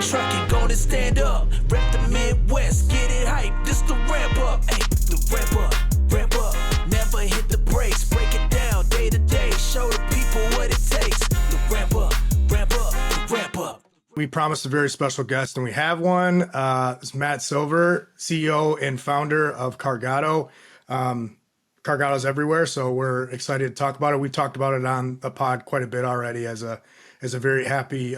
Trucking, gonna stand up. Rep the Midwest, get it hype. This the ramp up. Hey, the ramp up, ramp up. Never hit the brakes. Break it down day to day. Show the people what it takes. The ramp up, ramp up, the ramp up. We promised a very special guest, and we have one. It's Matt Silver, CEO and founder of Cargado. Cargado's everywhere, so we're excited to talk about it. We talked about it on the pod quite a bit already as a very happy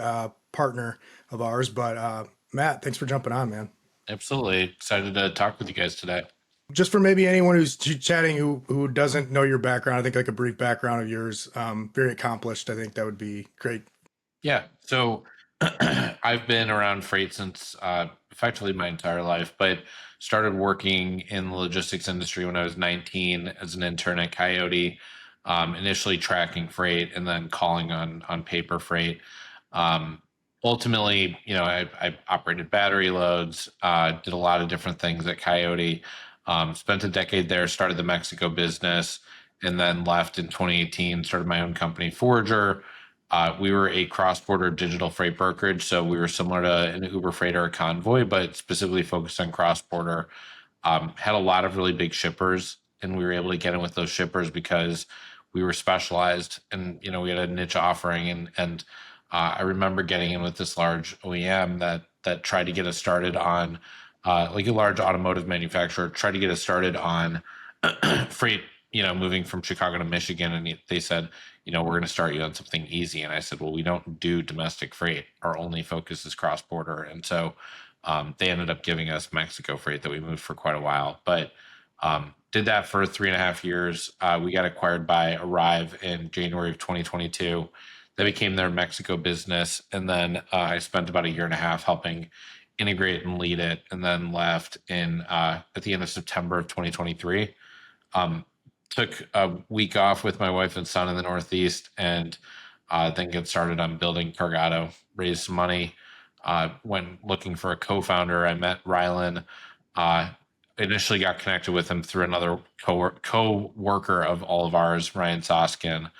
partner of ours. But Matt, thanks for jumping on, man. Absolutely. Excited to talk with you guys today. Just for maybe anyone who's chatting who doesn't know your background, I think like a brief background of yours, very accomplished. I think that would be great. Yeah. So I've been around freight since effectively my entire life, but started working in the logistics industry when I was 19 as an intern at Coyote, initially tracking freight and then calling on paper freight. Ultimately, I operated battery loads, did a lot of different things at Coyote, spent a decade there, started the Mexico business, and then left in 2018, started my own company, Forager. We were a cross-border digital freight brokerage, so we were similar to an Uber Freight or a Convoy, but specifically focused on cross-border. Had a lot of really big shippers, and we were able to get in with those shippers because we were specialized, and we had a niche offering. And I remember getting in with this large OEM that tried to get us started on, like a large automotive manufacturer, tried to get us started on freight, moving from Chicago to Michigan, and they said, we're going to start you on something easy. And I said, well, we don't do domestic freight. Our only focus is cross-border. And so they ended up giving us Mexico freight that we moved for quite a while, but did that for 3.5 years. We got acquired by Arrive in January of 2022. That became their Mexico business. And then I spent about 1.5 years helping integrate and lead it, and then left at the end of September of 2023. Took a week off with my wife and son in the Northeast, and then get started on building Cargado, raised some money. When looking for a co-founder, I met Rylan. Initially got connected with him through another co-worker of all of ours, Ryan Soskin.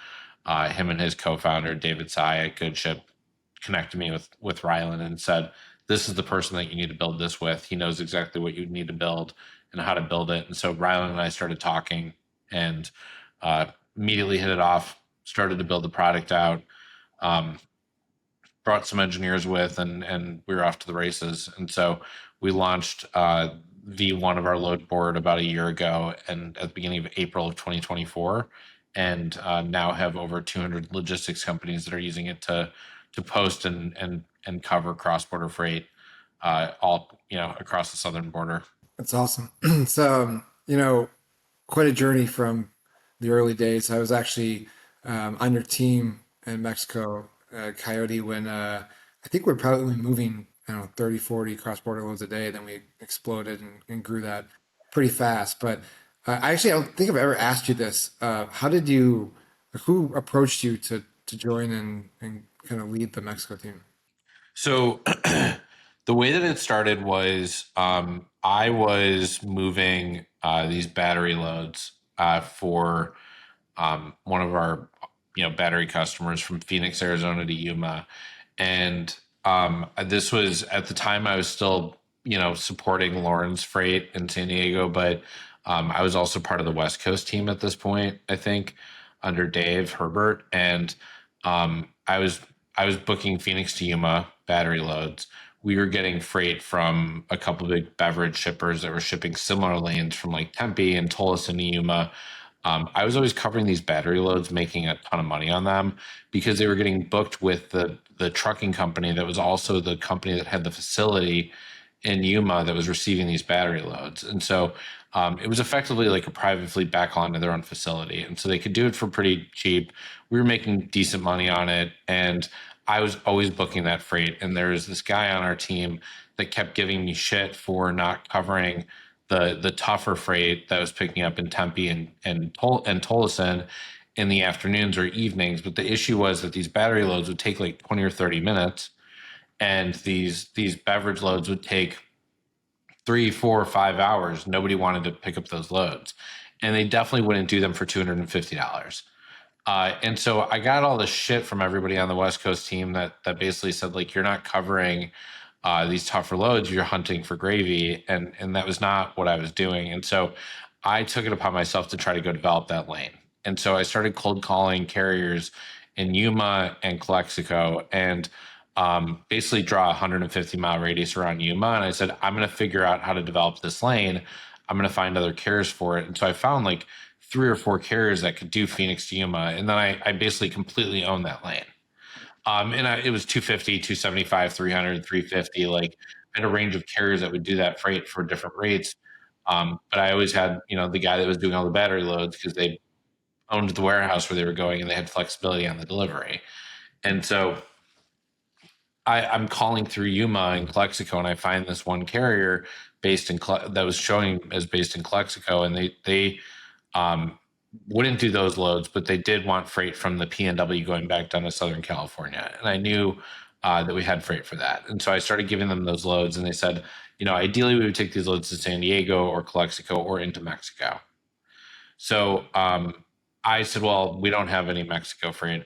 Him and his co-founder, David Tsai at Good Ship, connected me with Rylan and said, this is the person that you need to build this with. He knows exactly what you need to build and how to build it. And so Rylan and I started talking, and immediately hit it off, started to build the product out, brought some engineers with, and we were off to the races. And so we launched V1 of our load board about 1 year ago, and at the beginning of April of 2024, and now have over 200 logistics companies that are using it to post and cover cross-border freight all across the southern border. That's awesome. So quite a journey from the early days. I was actually on your team in Mexico, Coyote, when I think we're probably moving 30, 40 cross-border loads a day. Then we exploded and grew that pretty fast. But I don't think I've ever asked you this. Who approached you to join and kind of lead the Mexico team? So the way that it started was I was moving these battery loads for one of our battery customers from Phoenix, Arizona to Yuma. And this was at the time I was still supporting Lauren's Freight in San Diego, but I was also part of the West Coast team at this point, I think, under Dave Herbert. And I was booking Phoenix to Yuma battery loads. We were getting freight from a couple of big beverage shippers that were shipping similar lanes from like Tempe and Tolleson to Yuma. I was always covering these battery loads, making a ton of money on them because they were getting booked with the trucking company that was also the company that had the facility in Yuma that was receiving these battery loads. And so it was effectively like a private fleet backhaul into their own facility. And so they could do it for pretty cheap. We were making decent money on it, and I was always booking that freight. And there was this guy on our team that kept giving me shit for not covering the tougher freight that was picking up in Tempe and Tolleson in the afternoons or evenings. But the issue was that these battery loads would take like 20 or 30 minutes, and these beverage loads would take 3, 4, 5 hours. Nobody wanted to pick up those loads, and they definitely wouldn't do them for $250. And so I got all this shit from everybody on the West Coast team that basically said, like, you're not covering these tougher loads, you're hunting for gravy, and that was not what I was doing. And so I took it upon myself to try to go develop that lane. And so I started cold calling carriers in Yuma and Calexico, and basically draw a 150-mile radius around Yuma. And I said, I'm going to figure out how to develop this lane. I'm going to find other carriers for it. And so I found like 3 or 4 carriers that could do Phoenix to Yuma. And then I basically completely owned that lane. It was 250, 275, 300, 350. Like I had a range of carriers that would do that freight for different rates. But I always had, the guy that was doing all the battery loads because they owned the warehouse where they were going and they had flexibility on the delivery. And so I'm calling through Yuma and Calexico, and I find this one carrier based in that was showing as based in Calexico, and they wouldn't do those loads, but they did want freight from the PNW going back down to Southern California, and I knew that we had freight for that, and so I started giving them those loads, and they said, ideally we would take these loads to San Diego or Calexico or into Mexico. So I said, well, we don't have any Mexico freight.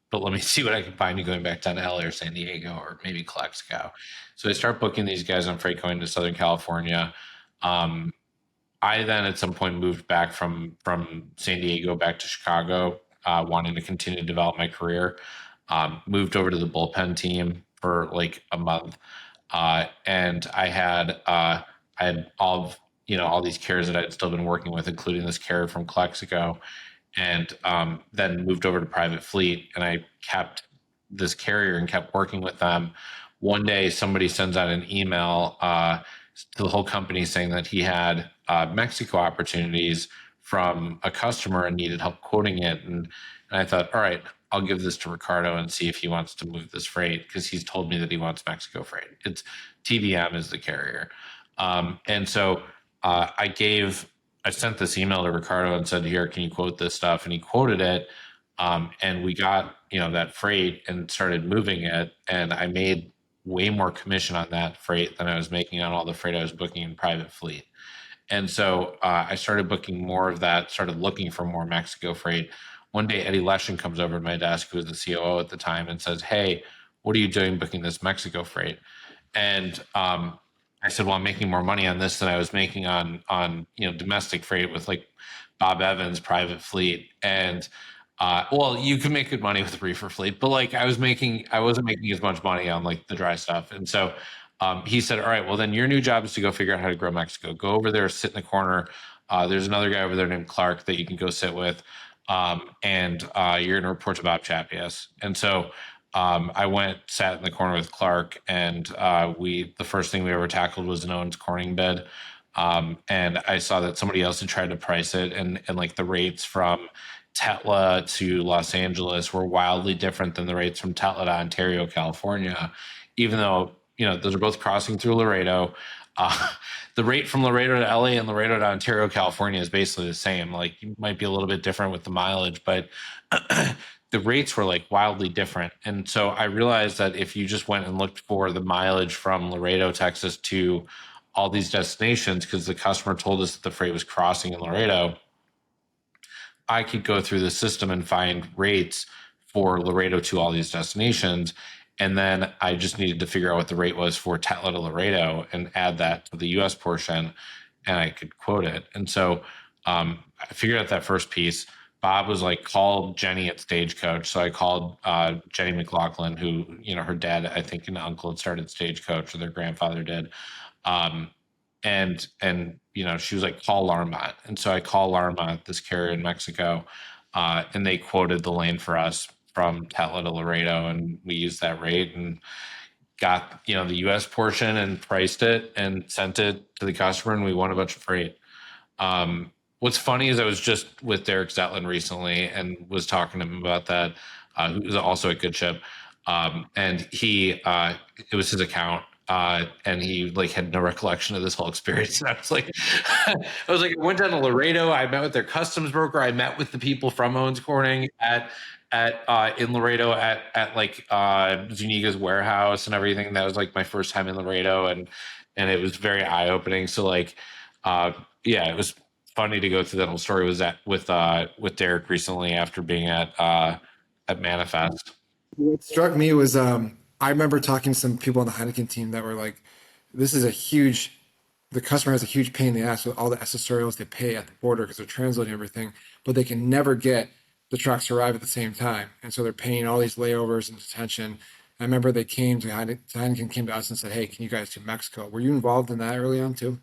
But let me see what I can find you going back down to LA or San Diego or maybe Calexico. So I start booking these guys on freight going to Southern California. I then at some point moved back from San Diego back to Chicago, wanting to continue to develop my career. Moved over to the bullpen team for like a month. And I had all these carriers that I'd still been working with, including this carrier from Calexico. And then moved over to private fleet, and I kept this carrier and kept working with them. One day, somebody sends out an email to the whole company saying that he had Mexico opportunities from a customer and needed help quoting it. And I thought, all right, I'll give this to Ricardo and see if he wants to move this freight, because he's told me that he wants Mexico freight. It's TBM is the carrier. And so I sent this email to Ricardo and said, here, can you quote this stuff? And he quoted it. And we got, that freight and started moving it. And I made way more commission on that freight than I was making on all the freight I was booking in private fleet. And so I started booking more of that, started looking for more Mexico freight. One day, Eddie Leshin comes over to my desk, who was the COO at the time, and says, hey, what are you doing booking this Mexico freight? And I said, well, I'm making more money on this than I was making on domestic freight with like Bob Evans private fleet. And well, you can make good money with reefer fleet, but like I wasn't making as much money on like the dry stuff. And so he said, all right, well then your new job is to go figure out how to grow Mexico. Go over there, sit in the corner. There's another guy over there named Clark that you can go sit with. And you're going to report to Bob Chappias. And so I went, sat in the corner with Clark, and the first thing we ever tackled was an Owens Corning bid. And I saw that somebody else had tried to price it, and like the rates from Tetla to Los Angeles were wildly different than the rates from Tetla to Ontario, California, even though, those are both crossing through Laredo. The rate from Laredo to LA and Laredo to Ontario, California is basically the same. Like, you might be a little bit different with the mileage, but the rates were like wildly different. And so I realized that if you just went and looked for the mileage from Laredo, Texas to all these destinations, because the customer told us that the freight was crossing in Laredo, I could go through the system and find rates for Laredo to all these destinations. And then I just needed to figure out what the rate was for Tetla to Laredo and add that to the US portion, and I could quote it. And so I figured out that first piece. Bob was like, call Jenny at Stagecoach. So I called Jenny McLaughlin, who, her dad, I think, and uncle had started Stagecoach, or their grandfather did. And she was like, call Larmont. And so I call Larmont, this carrier in Mexico, and they quoted the lane for us from Tetla to Laredo, and we used that rate and got the US portion and priced it and sent it to the customer, and we won a bunch of freight. What's funny is I was just with Derek Zetlin recently and was talking to him about that, who's also at Good Ship, and he it was his account. And he like had no recollection of this whole experience. And I was like, I went down to Laredo. I met with their customs broker. I met with the people from Owens Corning in Laredo at like Zuniga's warehouse and everything. That was like my first time in Laredo, and it was very eye opening. So like, it was funny to go through that whole story. Was that with Derek recently after being at Manifest. What struck me was I remember talking to some people on the Heineken team that were like, this is a huge, the customer has a huge pain in the ass with all the accessorials they pay at the border because they're translating everything, but they can never get the trucks to arrive at the same time. And so they're paying all these layovers and detention. I remember they came to Heineken came to us and said, hey, can you guys do Mexico? Were you involved in that early on too?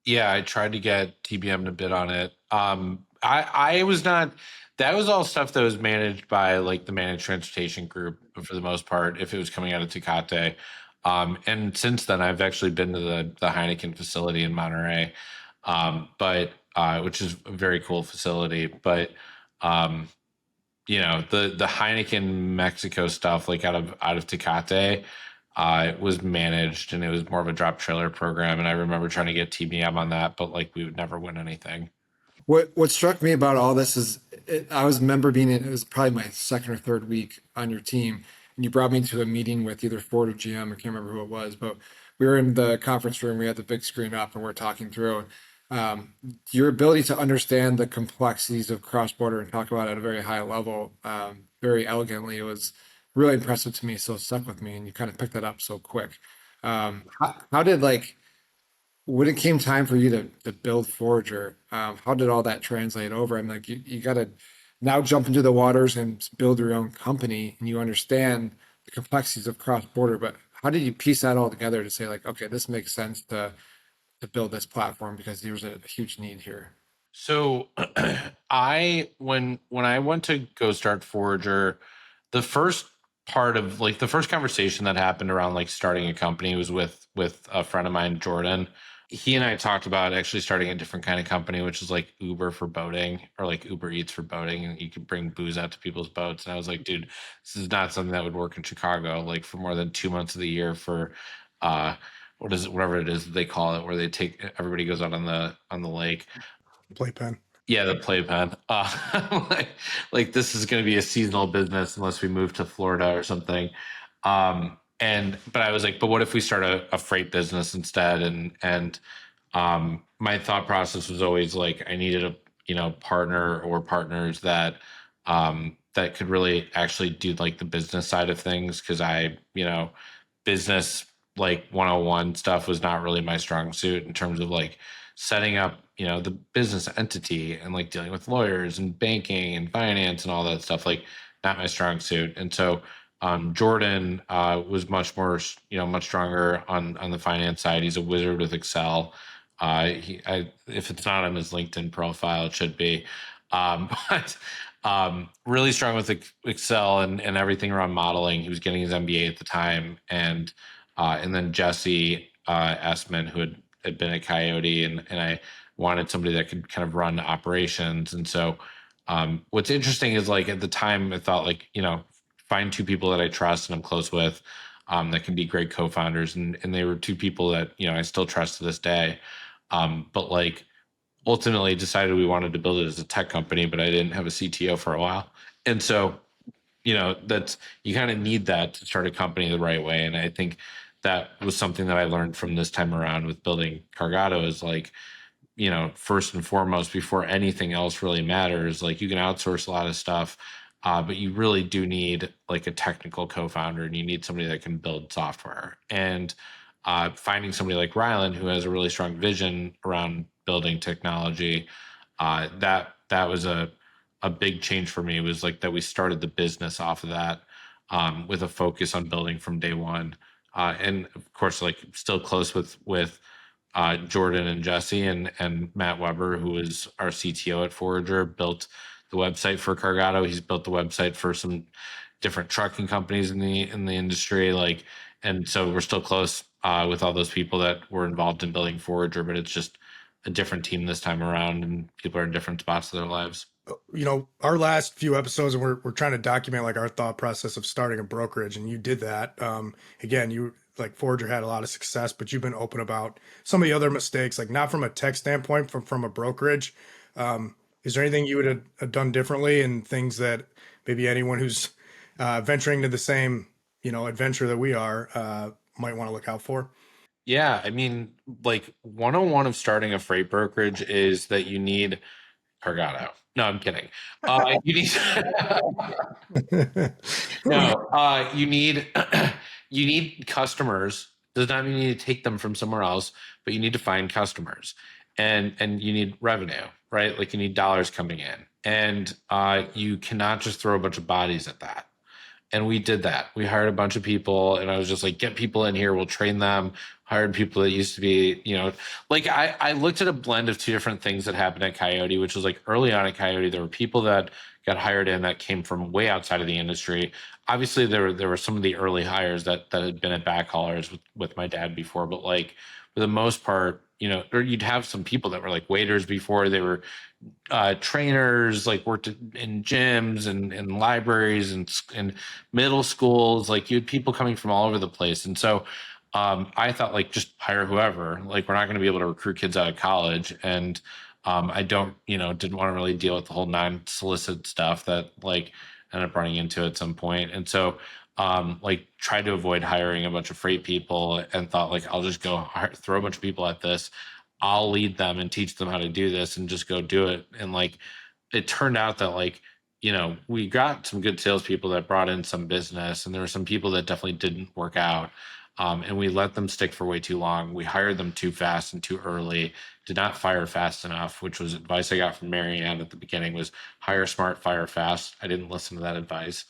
Yeah, I tried to get TBM to bid on it. I was not. That was all stuff that was managed by like the managed transportation group for the most part. If it was coming out of Tecate, and since then I've actually been to the Heineken facility in Monterey, but which is a very cool facility. But um, the Heineken Mexico stuff, like out of Tecate, was managed, and it was more of a drop trailer program. And I remember trying to get TBM on that, but like we would never win anything. What struck me about all this is I was remember being in, it was probably my second or third week on your team, and you brought me to a meeting with either Ford or GM. I can't remember who it was, but we were in the conference room. We had the big screen up, and we're talking through. Your ability to understand the complexities of cross border and talk about it at a very high level, very elegantly, it was really impressive to me. So it stuck with me, and you kind of picked that up so quick. How did like when it came time for you to build Forager, how did all that translate over? I'm like, you got to now jump into the waters and build your own company, and you understand the complexities of cross border. But how did you piece that all together to say like, okay, this makes sense to build this platform because there's a huge need here? So I when I went to go start Forager, the first part of like the first conversation that happened around like starting a company was with a friend of mine, Jordan. He and I talked about actually starting a different kind of company, which is like Uber for boating or like Uber Eats for boating, and you could bring booze out to people's boats. And I was like, dude, this is not something that would work in Chicago, like for more than 2 months of the year for uh what is it, whatever it is that they call it, where they take everybody goes out on the lake. Playpen. Yeah, the playpen. Like this is going to be a seasonal business unless we move to Florida or something. And but I was like, but what if we start a freight business instead? And my thought process was always like I needed a partner or partners that could really actually do like the business side of things because business like 101 stuff was not really my strong suit in terms of like setting up the business entity and like dealing with lawyers and banking and finance and all that stuff, like not my strong suit. And so Jordan was much more much stronger on the finance side. He's a wizard with Excel. If it's not on his LinkedIn profile, it should be. But really strong with Excel and everything around modeling. He was getting his MBA at the time, and then Jesse Essman, who had been at Coyote, and I wanted somebody that could kind of run operations. And so, what's interesting is like at the time, I thought like find two people that I trust and I'm close with, that can be great co-founders, and they were two people that I still trust to this day. But like ultimately decided we wanted to build it as a tech company, but I didn't have a CTO for a while, and so that's you kind of need that to start a company the right way. And I think that was something that I learned from this time around with building Cargado is like, first and foremost, before anything else really matters, like you can outsource a lot of stuff, but you really do need like a technical co-founder, and you need somebody that can build software. And finding somebody like Rylan who has a really strong vision around building technology, that was a big change for me. Was like that we started the business off of that, with a focus on building from day one, and of course, like still close with Jordan and Jesse and Matt Weber, who is our CTO at Forager, built the website for Cargado. He's built the website for some different trucking companies in the industry. Like, and so we're still close with all those people that were involved in building Forager, but it's just a different team this time around, and people are in different spots of their lives. Our last few episodes, and we're trying to document like our thought process of starting a brokerage, and you did that. Again, you like Forager had a lot of success, but you've been open about some of the other mistakes, like not from a tech standpoint, from a brokerage. Is there anything you would have done differently, and things that maybe anyone who's venturing to the same adventure that we are might want to look out for? Yeah, I mean, like 101 of starting a freight brokerage is that you need Cargado. No, I'm kidding. You need no. You need you need customers. Does not mean you need to take them from somewhere else, but you need to find customers, and you need revenue, right? Like you need dollars coming in, and you cannot just throw a bunch of bodies at that. And we did that. We hired a bunch of people, and I was just like, get people in here, we'll train them. Hired people that used to be, like I looked at a blend of two different things that happened at Coyote, which was like early on at Coyote, there were people that got hired in that came from way outside of the industry. Obviously, there were some of the early hires that had been at backhaulers with my dad before, but like for the most part, or you'd have some people that were like waiters before, they were trainers, like worked in gyms and libraries and middle schools. Like you had people coming from all over the place. And so I thought like just hire whoever. Like we're not going to be able to recruit kids out of college. And I don't, didn't want to really deal with the whole non-solicit stuff that like ended up running into at some point. And so like tried to avoid hiring a bunch of freight people and thought like I'll just go throw a bunch of people at this. I'll lead them and teach them how to do this and just go do it. And like it turned out that like, we got some good salespeople that brought in some business, and there were some people that definitely didn't work out. And we let them stick for way too long. We hired them too fast and too early, did not fire fast enough, which was advice I got from Marianne at the beginning was hire smart, fire fast. I didn't listen to that advice.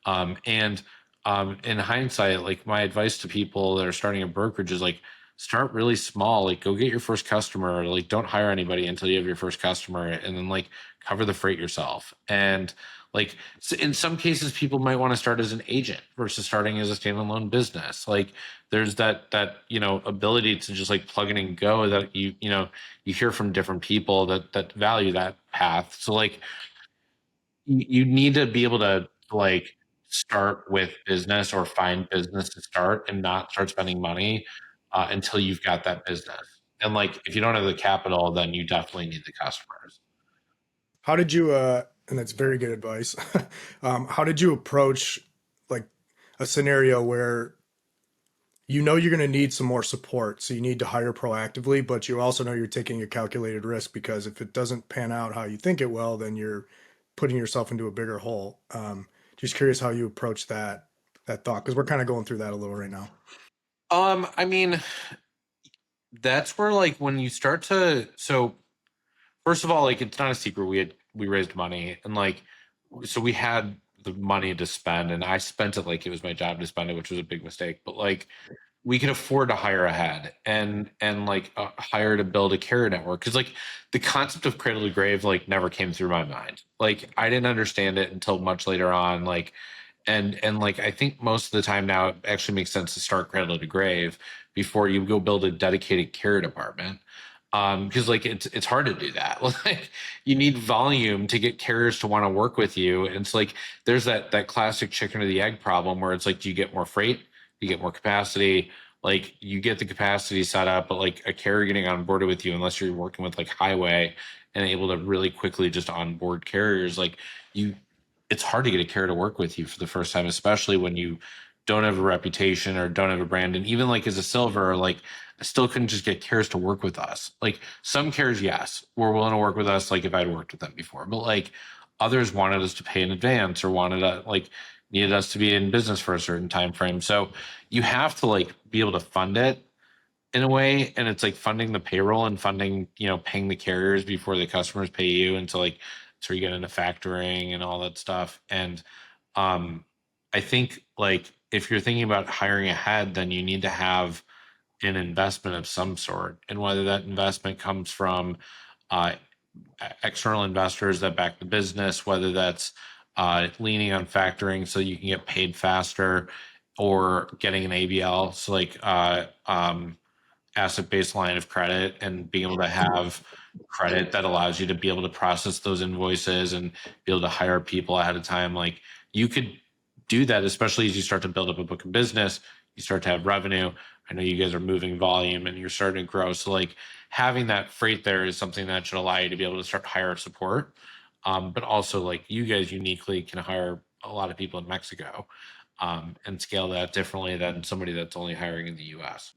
And in hindsight, like my advice to people that are starting a brokerage is like, start really small, like go get your first customer, like don't hire anybody until you have your first customer, and then like cover the freight yourself. And like in some cases people might want to start as an agent versus starting as a standalone business. Like there's that ability to just like plug in and go that you hear from different people that value that path. So like you need to be able to like start with business or find business to start and not start spending money until you've got that business. And like if you don't have the capital, then you definitely need the customers. How did you, and that's very good advice. How did you approach like a scenario where you're going to need some more support, so you need to hire proactively, but you also know you're taking a calculated risk because if it doesn't pan out how you think it will, then you're putting yourself into a bigger hole. Just curious how you approach that thought, because we're kind of going through that a little right now. I mean, that's where like when you start to first of all, like it's not a secret we raised money, and like so we had the money to spend, and I spent it like it was my job to spend it, which was a big mistake. But like we could afford to hire ahead and like hire to build a carrier network, because like the concept of cradle to grave like never came through my mind. Like I didn't understand it until much later on. Like and like I think most of the time now it actually makes sense to start cradle to grave before you go build a dedicated carrier department, because like it's hard to do that. Like you need volume to get carriers to want to work with you. And it's like there's that classic chicken or the egg problem where it's like, do you get more freight, you get more capacity, like you get the capacity set up, but like a carrier getting on board with you, unless you're working with like highway and able to really quickly just onboard carriers, like you it's hard to get a carrier to work with you for the first time, especially when you don't have a reputation or don't have a brand. And even like as a silver, like I still couldn't just get carriers to work with us. Like some carriers, yes, were willing to work with us, like if I'd worked with them before, but like others wanted us to pay in advance or wanted to like needed us to be in business for a certain time frame. So you have to like be able to fund it in a way, and it's like funding the payroll and funding paying the carriers before the customers pay you, and so like so you get into factoring and all that stuff. And um I think like if you're thinking about hiring ahead, then you need to have an investment of some sort, and whether that investment comes from uh external investors that back the business, whether that's leaning on factoring so you can get paid faster, or getting an ABL, so like asset-based line of credit, and being able to have credit that allows you to be able to process those invoices and be able to hire people ahead of time. Like you could do that, especially as you start to build up a book of business, you start to have revenue. I know you guys are moving volume and you're starting to grow. So like having that freight there is something that should allow you to be able to start hire support. But also like you guys uniquely can hire a lot of people in Mexico, and scale that differently than somebody that's only hiring in the US.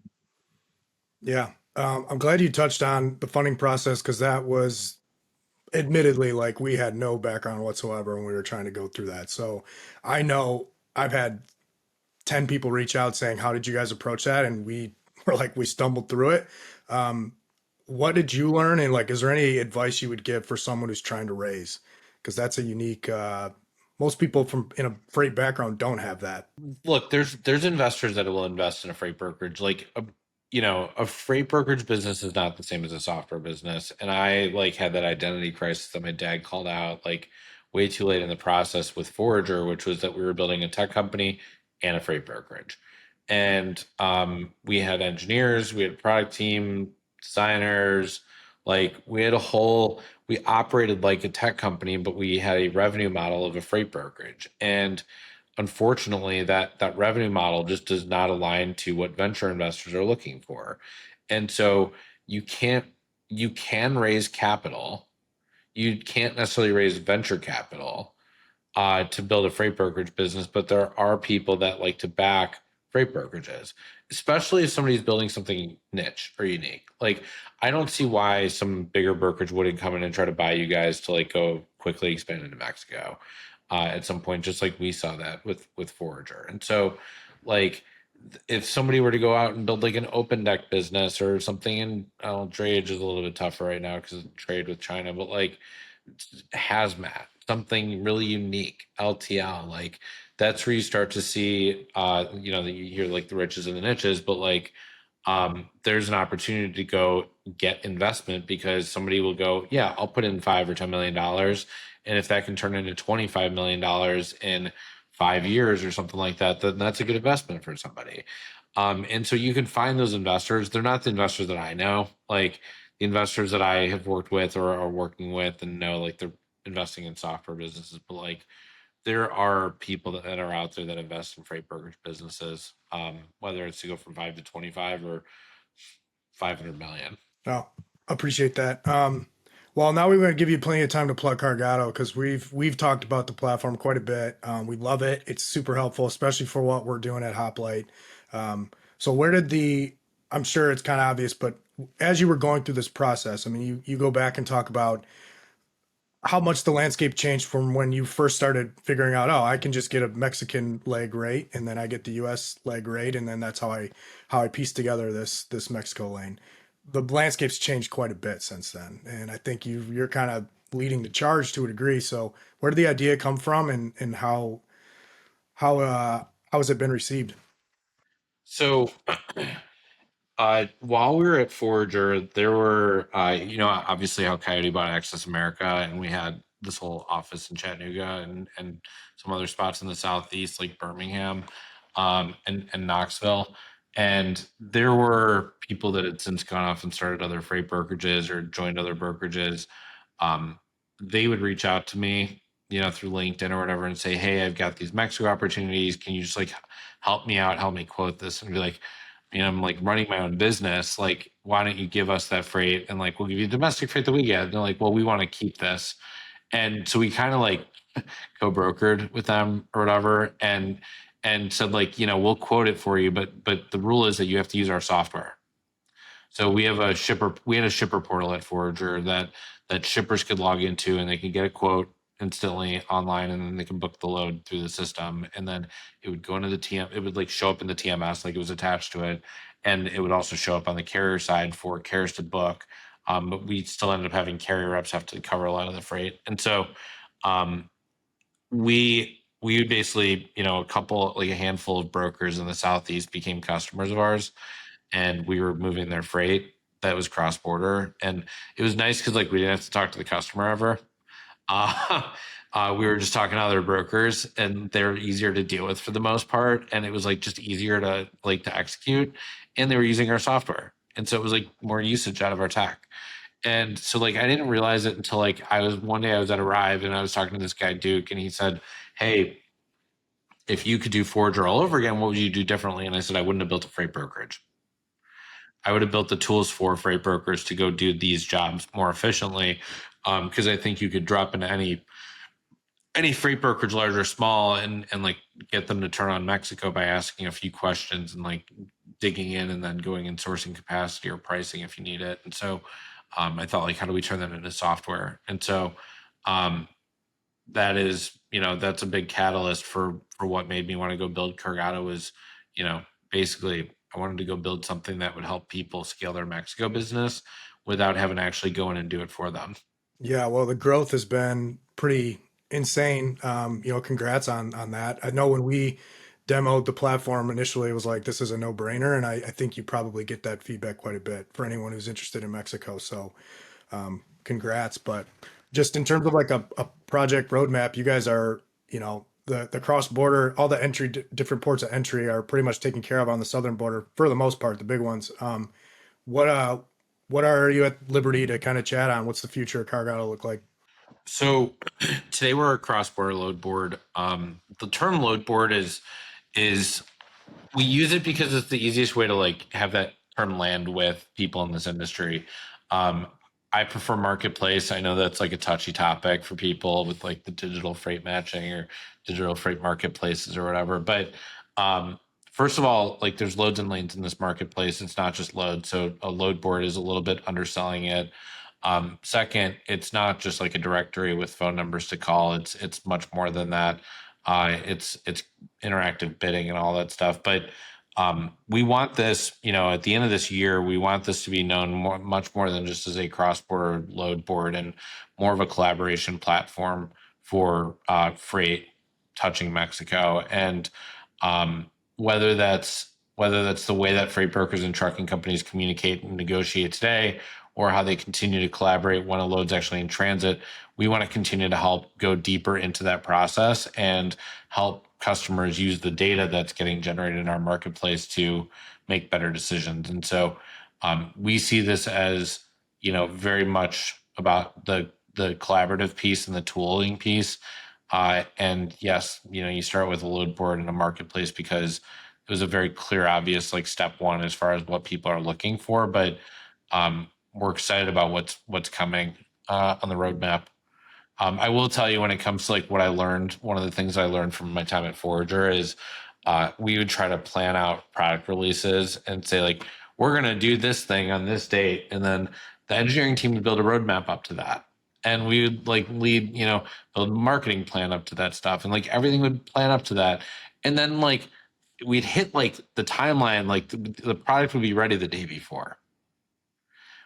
Yeah. I'm glad you touched on the funding process, because that was admittedly like we had no background whatsoever when we were trying to go through that. So I know I've had 10 people reach out saying, how did you guys approach that? And we were like, we stumbled through it. What did you learn? And like, is there any advice you would give for someone who's trying to raise? Because that's a unique, most people from in a freight background don't have that. Look, there's investors that will invest in a freight brokerage. Like a freight brokerage business is not the same as a software business. And I like had that identity crisis that my dad called out like way too late in the process with Forager, which was that we were building a tech company and a freight brokerage. And we had engineers, we had a product team, designers, like we operated like a tech company, but we had a revenue model of a freight brokerage. And unfortunately that revenue model just does not align to what venture investors are looking for. And so you can raise capital. You can't necessarily raise venture capital to build a freight brokerage business, but there are people that like to back freight brokerages, especially if somebody's building something niche or unique. Like, I don't see why some bigger brokerage wouldn't come in and try to buy you guys to like go quickly expand into Mexico at some point, just like we saw that with Forager. And so, like, if somebody were to go out and build like an open deck business or something, and drayage is a little bit tougher right now because of trade with China, but like hazmat, something really unique, LTL, like that's where you start to see, you hear like the riches and the niches, but like there's an opportunity to go get investment because somebody will go, yeah, I'll put in $5 or $10 million. And if that can turn into $25 million in 5 years or something like that, then that's a good investment for somebody. And so you can find those investors. They're not the investors that I know. Like the investors that I have worked with or are working with and know, like they're investing in software businesses, but like there are people that are out there that invest in freight brokerage businesses, whether it's to go from 5 to 25 or 500 million. Oh, appreciate that. Well, now we're going to give you plenty of time to plug Cargado because we've talked about the platform quite a bit. We love it. It's super helpful, especially for what we're doing at Hoplite. So where did I'm sure it's kind of obvious, but as you were going through this process, I mean, you go back and talk about how much the landscape changed from when you first started figuring out, oh, I can just get a Mexican leg rate and then I get the US leg rate. And then that's how I piece together this Mexico lane. The landscape's changed quite a bit since then. And I think you're kind of leading the charge to a degree. So where did the idea come from and how has it been received? So while we were at Forager, there were, obviously how Coyote bought Access America, and we had this whole office in Chattanooga and some other spots in the Southeast, like Birmingham and Knoxville. And there were people that had since gone off and started other freight brokerages or joined other brokerages. They would reach out to me, through LinkedIn or whatever and say, hey, I've got these Mexico opportunities. Can you just like help me out, help me quote this? And be like, I'm like running my own business. Like, why don't you give us that freight? And like, we'll give you domestic freight that we get. And they're like, well, we want to keep this. And so we kind of like co-brokered with them or whatever. And said like, we'll quote it for you, but the rule is that you have to use our software. So we had a shipper portal at Forager that shippers could log into and they could get a quote instantly online, and then they can book the load through the system. And then it would go into the TM, it would like show up in the TMS, like it was attached to it. And it would also show up on the carrier side for carriers to book. But we still ended up having carrier reps have to cover a lot of the freight. And so we would basically, a handful of brokers in the Southeast became customers of ours, and we were moving their freight that was cross border. And it was nice because like we didn't have to talk to the customer ever. We were just talking to other brokers, and they're easier to deal with for the most part. And it was like just easier to execute, and they were using our software. And so it was like more usage out of our tech. And so like, I didn't realize it until like one day I was at Arrive and I was talking to this guy, Duke, and he said, hey, if you could do Forager all over again, what would you do differently? And I said, I wouldn't have built a freight brokerage. I would have built the tools for freight brokers to go do these jobs more efficiently. Because I think you could drop into any freight brokerage, large or small, and like get them to turn on Mexico by asking a few questions and like digging in and then going and sourcing capacity or pricing if you need it. And so I thought like, how do we turn that into software? And so that is, that's a big catalyst for what made me want to go build Cargado was, basically I wanted to go build something that would help people scale their Mexico business without having to actually go in and do it for them. Yeah, well, the growth has been pretty insane. Congrats on that. I know when we demoed the platform initially, it was like, this is a no-brainer, and I think you probably get that feedback quite a bit for anyone who's interested in Mexico. So, congrats. But just in terms of like a project roadmap, you guys are, the cross border, all the different ports of entry are pretty much taken care of on the southern border for the most part, the big ones. What uh what are you at liberty to kind of chat on? What's the future of Cargado look like? So today we're a cross-border load board. The term load board is we use it because it's the easiest way to like have that term land with people in this industry. Um, I prefer marketplace. I know that's like a touchy topic for people with like the digital freight matching or digital freight marketplaces or whatever. But um, first of all, like there's loads and lanes in this marketplace. It's not just load. So a load board is a little bit underselling it. Second, it's not just like a directory with phone numbers to call. It's much more than that. It's interactive bidding and all that stuff. But we want this, at the end of this year, we want this to be known much more than just as a cross-border load board and more of a collaboration platform for freight touching Mexico. And whether that's the way that freight brokers and trucking companies communicate and negotiate today, or how they continue to collaborate when a load's actually in transit, we want to continue to help go deeper into that process and help customers use the data that's getting generated in our marketplace to make better decisions. And so we see this as, very much about the collaborative piece and the tooling piece. And yes, you start with a load board in a marketplace because it was a very clear, obvious like step one as far as what people are looking for. But we're excited about what's coming on the roadmap. I will tell you when it comes to like what I learned, one of the things I learned from my time at Forager is we would try to plan out product releases and say like, we're going to do this thing on this date. And then the engineering team would build a roadmap up to that. And we would like lead, build a marketing plan up to that stuff. And like everything would plan up to that. And then like we'd hit like the timeline, like the product would be ready the day before.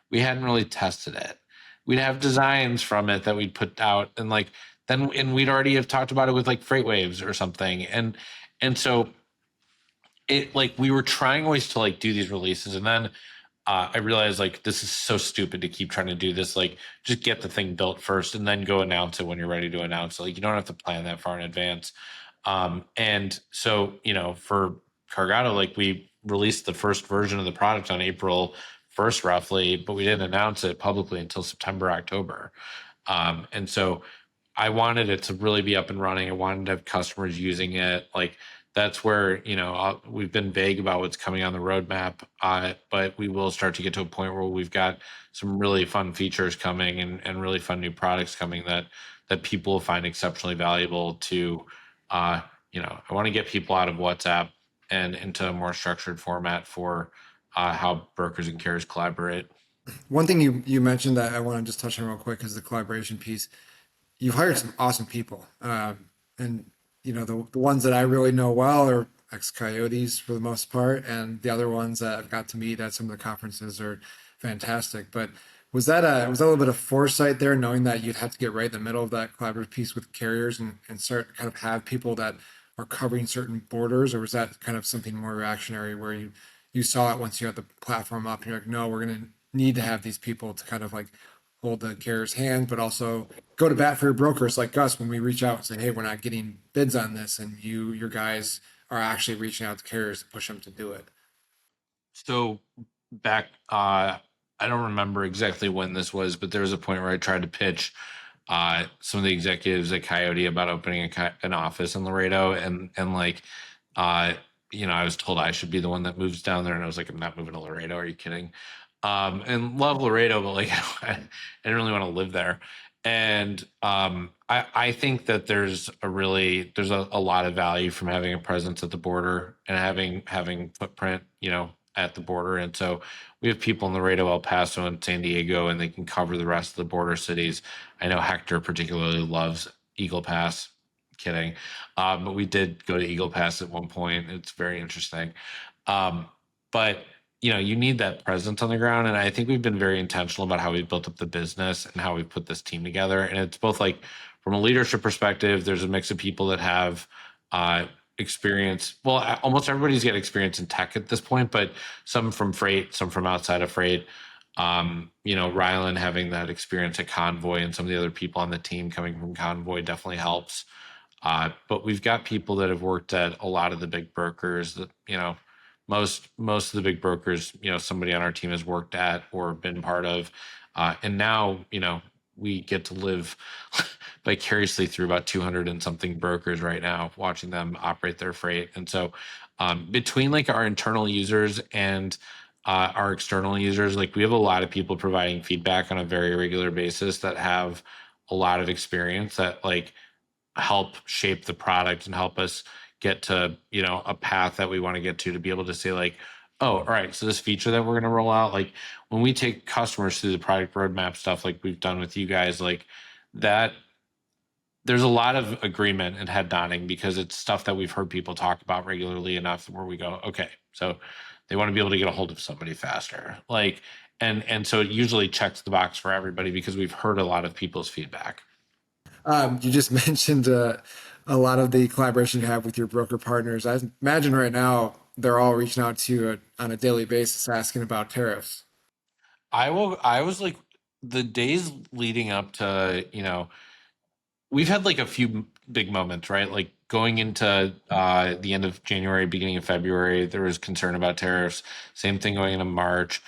We hadn't really tested it. We'd have designs from it that we'd put out and like then and we'd already have talked about it with like freight waves or something. And so it like we were trying always to like do these releases and then I realized like this is so stupid to keep trying to do this. Like just get the thing built first and then go announce it when you're ready to announce it. Like you don't have to plan that far in advance. And so, for Cargado, like we released the first version of the product on April 1st, roughly, but we didn't announce it publicly until September, October. And so I wanted it to really be up and running. I wanted to have customers using it. Like that's where, we've been vague about what's coming on the roadmap, but we will start to get to a point where we've got some really fun features coming and really fun new products coming that people will find exceptionally valuable to, I want to get people out of WhatsApp and into a more structured format for how brokers and carriers collaborate. One thing you mentioned that I want to just touch on real quick is the collaboration piece. You've hired some awesome people, and the ones that I really know well are ex Coyotes for the most part, and the other ones that I've got to meet at some of the conferences are fantastic. But was that a little bit of foresight there, knowing that you'd have to get right in the middle of that collaborative piece with carriers and start kind of have people that are covering certain borders, or was that kind of something more reactionary where you saw it once you had the platform up and you're like, no, we're going to need to have these people to kind of like hold the carrier's hand, but also go to bat for your brokers like us when we reach out and say, hey, we're not getting bids on this, and your guys are actually reaching out to carriers to push them to do it. So back, I don't remember exactly when this was, but there was a point where I tried to pitch some of the executives at Coyote about opening an office in Laredo, and like, I was told I should be the one that moves down there, and I was like, I'm not moving to Laredo. Are you kidding? And love Laredo, but like, I didn't really want to live there. And I think that there's a lot of value from having a presence at the border and having footprint, at the border. And so we have people in Laredo, El Paso, and San Diego, and they can cover the rest of the border cities. I know Hector particularly loves Eagle Pass. Kidding. But we did go to Eagle Pass at one point. It's very interesting. But you need that presence on the ground. And I think we've been very intentional about how we've built up the business and how we've put this team together. And it's both like from a leadership perspective, there's a mix of people that have experience. Well, almost everybody's got experience in tech at this point, but some from freight, some from outside of freight. Rylan having that experience at Convoy and some of the other people on the team coming from Convoy definitely helps. But we've got people that have worked at a lot of the big brokers that, most of the big brokers, somebody on our team has worked at or been part of. And now, we get to live vicariously through about 200 and something brokers right now, watching them operate their freight. And so between like our internal users and our external users, like we have a lot of people providing feedback on a very regular basis that have a lot of experience that like help shape the product and help us get to a path that we want to get to be able to say like, oh, all right, so this feature that we're going to roll out, like when we take customers through the product roadmap stuff like we've done with you guys, like that, there's a lot of agreement and head nodding because it's stuff that we've heard people talk about regularly enough where we go, okay, so they want to be able to get a hold of somebody faster, like and so it usually checks the box for everybody because we've heard a lot of people's feedback. You just mentioned a lot of the collaboration you have with your broker partners. I imagine right now they're all reaching out to you on a daily basis asking about tariffs. I was like the days leading up to, we've had like a few big moments, right? Like going into the end of January, beginning of February, there was concern about tariffs. Same thing going into March.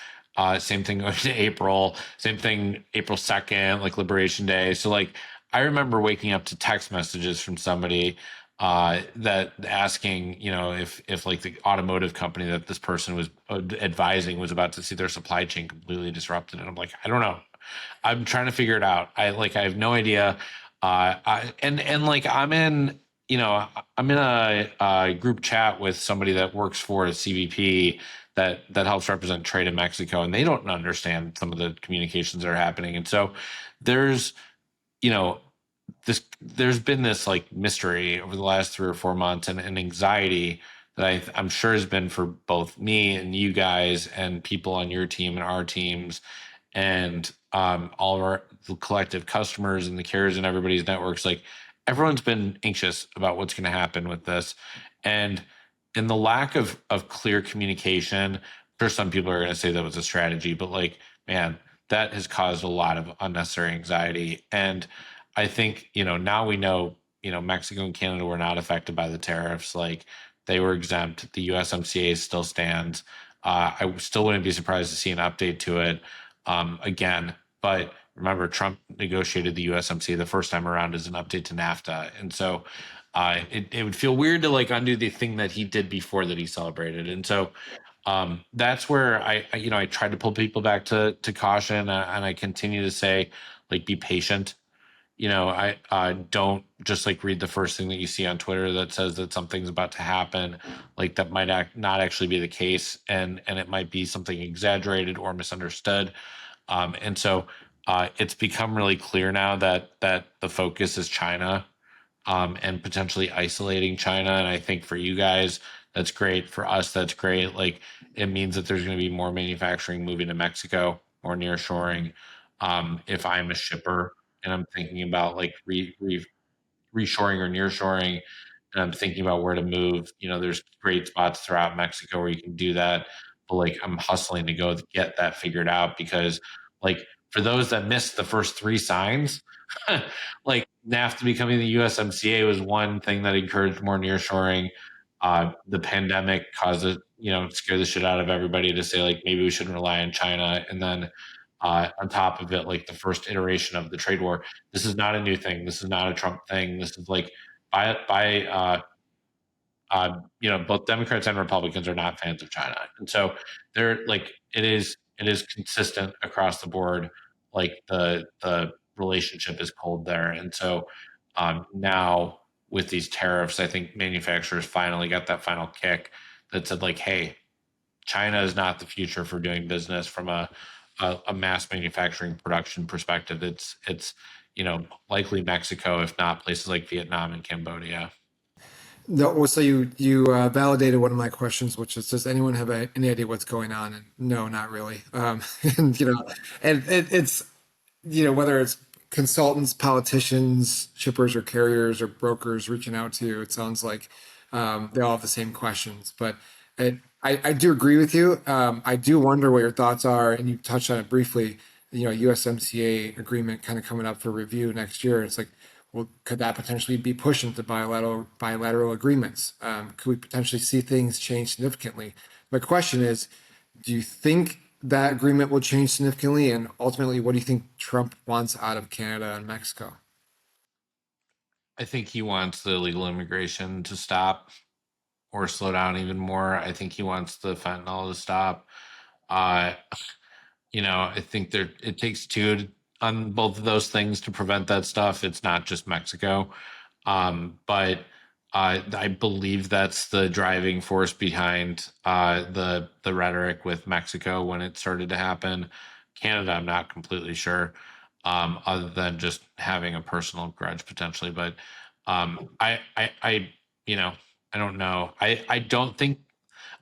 Same thing going to April. Same thing April 2nd, like Liberation Day. So like I remember waking up to text messages from somebody that asking, if like the automotive company that this person was advising was about to see their supply chain completely disrupted. And I'm like, I don't know. I'm trying to figure it out. I have no idea. And like I'm in a group chat with somebody that works for a CVP that helps represent trade in Mexico, and they don't understand some of the communications that are happening. And so there's there's been this like mystery over the last 3 or 4 months and anxiety that I'm sure has been for both me and you guys and people on your team and our teams and all of our collective customers and the carriers and everybody's networks. Like everyone's been anxious about what's going to happen with this, and in the lack of clear communication. I'm sure some people are going to say that was a strategy, but like, man, that has caused a lot of unnecessary anxiety. And I think now we know Mexico and Canada were not affected by the tariffs. Like they were exempt. The USMCA still stands. I still wouldn't be surprised to see an update to it again. But remember, Trump negotiated the USMCA the first time around as an update to NAFTA, and so it would feel weird to like undo the thing that he did before that he celebrated. And so that's where I tried to pull people back to caution, and I continue to say like be patient. I don't just like read the first thing that you see on Twitter that says that something's about to happen. Like that might not actually be the case, and it might be something exaggerated or misunderstood. And so it's become really clear now that the focus is China, and potentially isolating China. And I think for you guys, that's great. For us, that's great. Like it means that there's going to be more manufacturing moving to Mexico, more nearshoring. If I'm a shipper and I'm thinking about like reshoring or nearshoring, and I'm thinking about where to move, there's great spots throughout Mexico where you can do that. But like I'm hustling to go get that figured out because like for those that missed the first three signs, like NAFTA becoming the USMCA was one thing that encouraged more nearshoring. The pandemic caused it, scare the shit out of everybody to say like maybe we shouldn't rely on China. And then on top of it, like the first iteration of the trade war. This is not a new thing. This is not a Trump thing. This is like both Democrats and Republicans are not fans of China, and so they're like it is consistent across the board. Like the relationship is cold there, and so now with these tariffs, I think manufacturers finally got that final kick that said like, hey, China is not the future for doing business from a mass manufacturing production perspective. It's likely Mexico, if not places like Vietnam and Cambodia. No, well, so you validated one of my questions, which is, does anyone have any idea what's going on? And no, not really. And and it's whether it's consultants, politicians, shippers, or carriers, or brokers reaching out to you, it sounds like they all have the same questions. But I do agree with you. I do wonder what your thoughts are, and you touched on it briefly. USMCA agreement kind of coming up for review next year. It's like, well, could that potentially be pushed into bilateral agreements? Could we potentially see things change significantly? My question is, do you think that agreement will change significantly? And ultimately, what do you think Trump wants out of Canada and Mexico? I think he wants the illegal immigration to stop or slow down even more. I think he wants the fentanyl to stop. Uh, I think it takes two on both of those things to prevent that stuff. It's not just Mexico. But I believe that's the driving force behind the rhetoric with Mexico when it started to happen. Canada, I'm not completely sure, other than just having a personal grudge potentially. But I I don't know.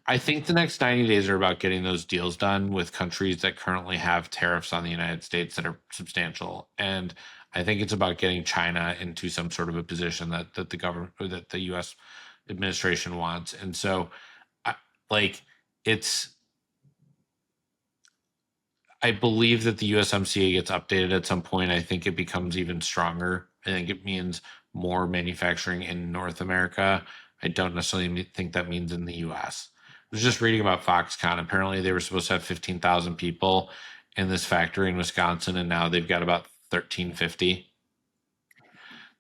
I think the next 90 days are about getting those deals done with countries that currently have tariffs on the United States that are substantial. And I think it's about getting China into some sort of a position that the government or that the US administration wants. And so like it's I believe that the USMCA gets updated at some point. I think it becomes even stronger. I think it means more manufacturing in North America. I don't necessarily think that means in the US. I was just reading about Foxconn. Apparently, they were supposed to have 15,000 people in this factory in Wisconsin, and now they've got about 1,350,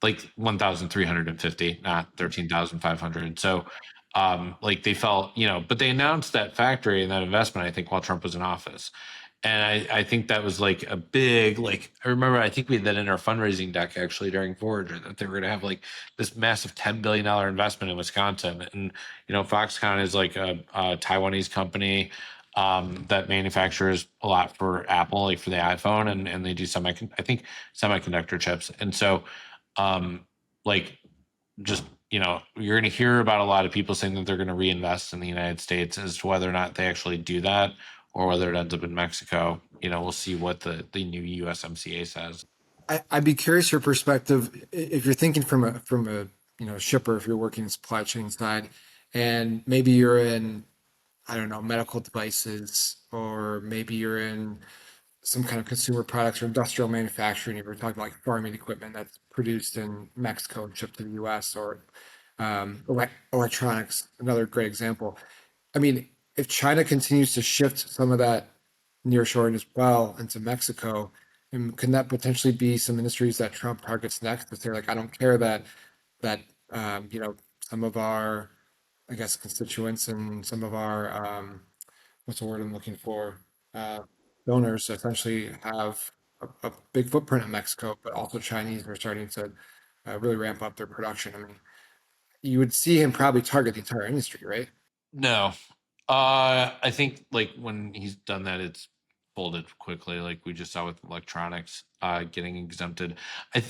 like 1,350, not 13,500. So, like they felt, but they announced that factory and that investment, I think, while Trump was in office. And I think that was like a big, like, I remember, I think we had that in our fundraising deck actually during Forager, that they were going to have like this massive $10 billion investment in Wisconsin. And, Foxconn is like a Taiwanese company that manufactures a lot for Apple, like for the iPhone, and they do I think semiconductor chips. And so, like, just, you're going to hear about a lot of people saying that they're going to reinvest in the United States. As to whether or not they actually do that or whether it ends up in Mexico, we'll see what the new USMCA says. I'd be curious your perspective if you're thinking from a shipper, if you're working in supply chain side, and maybe you're in, I don't know, medical devices, or maybe you're in some kind of consumer products or industrial manufacturing. If we're talking about like farming equipment that's produced in Mexico and shipped to the U.S., or electronics, another great example. I mean, if China continues to shift some of that nearshoring as well into Mexico, and can that potentially be some industries that Trump targets next? To say like, I don't care that some of our, I guess, constituents and some of our what's the word I'm looking for, uh, donors essentially have a big footprint in Mexico, but also Chinese are starting to really ramp up their production. I mean, you would see him probably target the entire industry, right? No, I think like when he's done that, it's folded quickly, like we just saw with electronics getting exempted.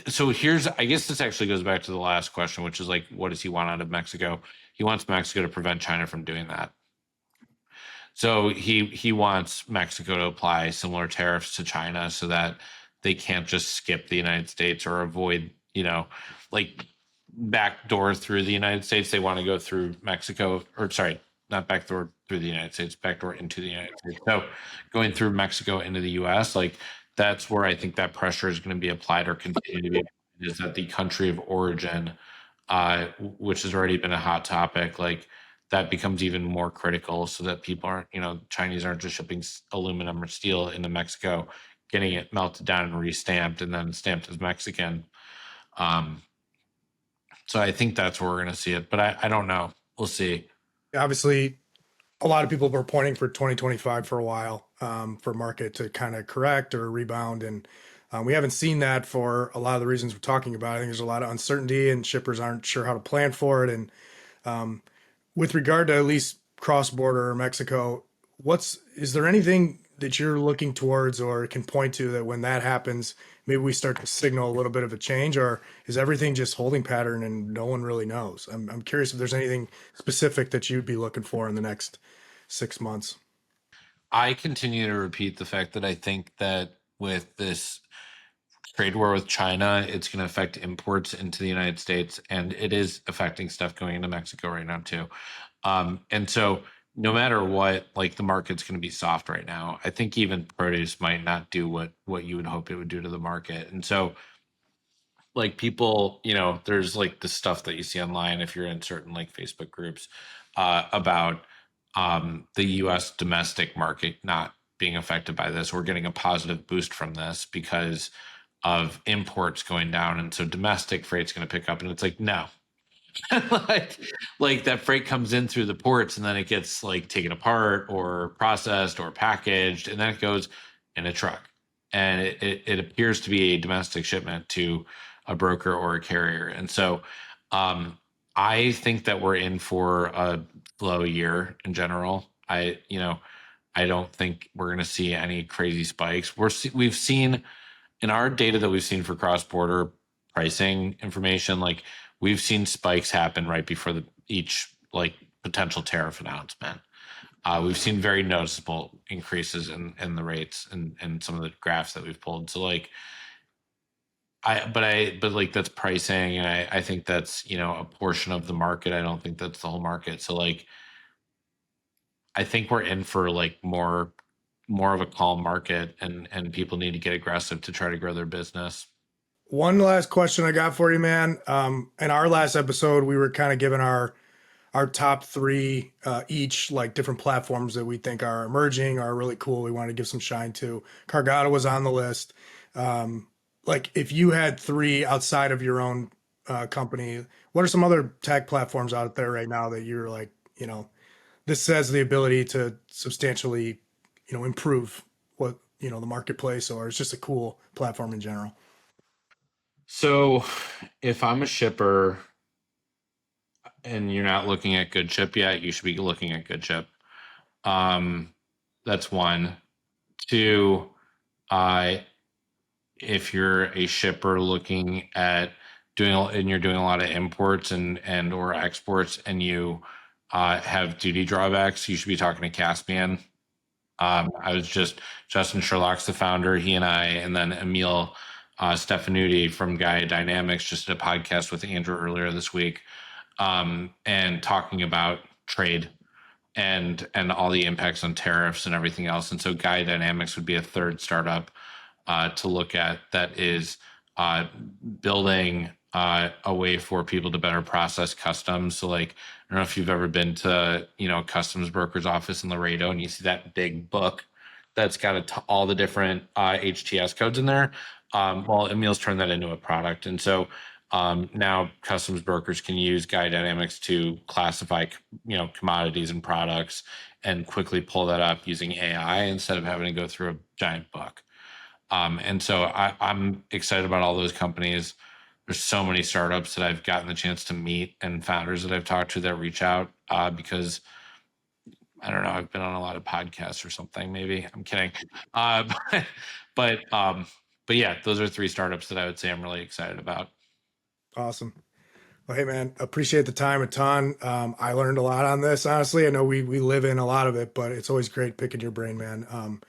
So I guess this actually goes back to the last question, which is like, what does he want out of Mexico? He wants Mexico to prevent China from doing that. So he wants Mexico to apply similar tariffs to China so that they can't just skip the United States or avoid, like backdoor through the United States. They want to go through Mexico, or sorry, not backdoor through the United States, backdoor into the United States. So going through Mexico into the US, like that's where I think that pressure is going to be applied or continue to be applied, is that the country of origin, which has already been a hot topic, like that becomes even more critical so that people aren't, Chinese aren't just shipping aluminum or steel into Mexico, getting it melted down and restamped and then stamped as Mexican. So I think that's where we're going to see it, but I don't know. We'll see. Obviously, a lot of people were pointing for 2025 for a while, for market to kind of correct or rebound. And we haven't seen that for a lot of the reasons we're talking about. I think there's a lot of uncertainty and shippers aren't sure how to plan for it. And with regard to at least cross-border Mexico, is there anything that you're looking towards or can point to that when that happens, maybe we start to signal a little bit of a change, or is everything just holding pattern and no one really knows? I'm curious if there's anything specific that you'd be looking for in the next 6 months. I continue to repeat the fact that I think that with this trade war with China, it's going to affect imports into the United States, and it is affecting stuff going into Mexico right now too. And so no matter what, like the market's going to be soft right now. I think even produce might not do what you would hope it would do to the market. And so like people, there's like the stuff that you see online if you're in certain like Facebook groups about the US domestic market not being affected by this. We're getting a positive boost from this because of imports going down. And so domestic freight's going to pick up. And it's like, no. like, like that freight comes in through the ports and then it gets like taken apart or processed or packaged, and then it goes in a truck. And it appears to be a domestic shipment to a broker or a carrier. And so I think that we're in for a slow year in general. I don't think we're going to see any crazy spikes. We've seen in our data that we've seen for cross-border pricing information, like we've seen spikes happen right before each like potential tariff announcement. We've seen very noticeable increases in the rates and some of the graphs that we've pulled. So like, but like that's pricing, and I think that's a portion of the market. I don't think that's the whole market. So like, I think we're in for like more of a calm market, and people need to get aggressive to try to grow their business. One last question I got for you, man. In our last episode, we were kind of giving our top three each, like different platforms that we think are emerging, are really cool. We want to give some shine to. Cargado was on the list. Like if you had three outside of your own company, what are some other tech platforms out there right now that you're like, this has the ability to substantially, improve what, the marketplace, or it's just a cool platform in general? So if I'm a shipper and you're not looking at Good Ship yet, you should be looking at Good Ship. That's one. Two, if you're a shipper looking at you're doing a lot of imports and or exports, and you have duty drawbacks, you should be talking to Caspian. I was just Justin Sherlock's the founder. He and I, and then Emil Stefanuti from Gaia Dynamics, just did a podcast with Andrew earlier this week, and talking about trade and all the impacts on tariffs and everything else. And so Gaia Dynamics would be a third startup to look at that is building a way for people to better process customs. So like, I don't know if you've ever been to, customs broker's office in Laredo and you see that big book that's got all the different HTS codes in there. Well, Emil's turned that into a product. And so now customs brokers can use Gaia Dynamics to classify, commodities and products and quickly pull that up using AI instead of having to go through a giant book. And so I'm excited about all those companies. There's so many startups that I've gotten the chance to meet and founders that I've talked to that reach out because I don't know, I've been on a lot of podcasts or something. Maybe I'm kidding. But yeah, those are three startups that I would say I'm really excited about. Awesome. Well, hey man, appreciate the time a ton. I learned a lot on this. Honestly, I know we live in a lot of it, but it's always great picking your brain, man.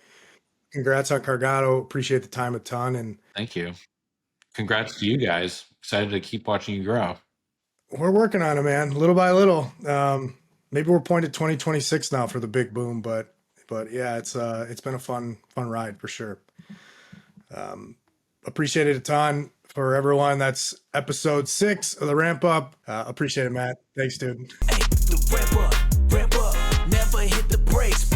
Congrats on Cargado. Appreciate the time a ton. And thank you. Congrats to you guys. Excited to keep watching you grow. We're working on it, man, little by little. Maybe we're pointed 2026 now for the big boom, but yeah, it's been a fun ride for sure. Appreciate it a ton. For everyone, that's episode 6 of the Ramp Up. Appreciate it, Matt. Thanks, dude. Hey, the ramp up, never hit the brakes.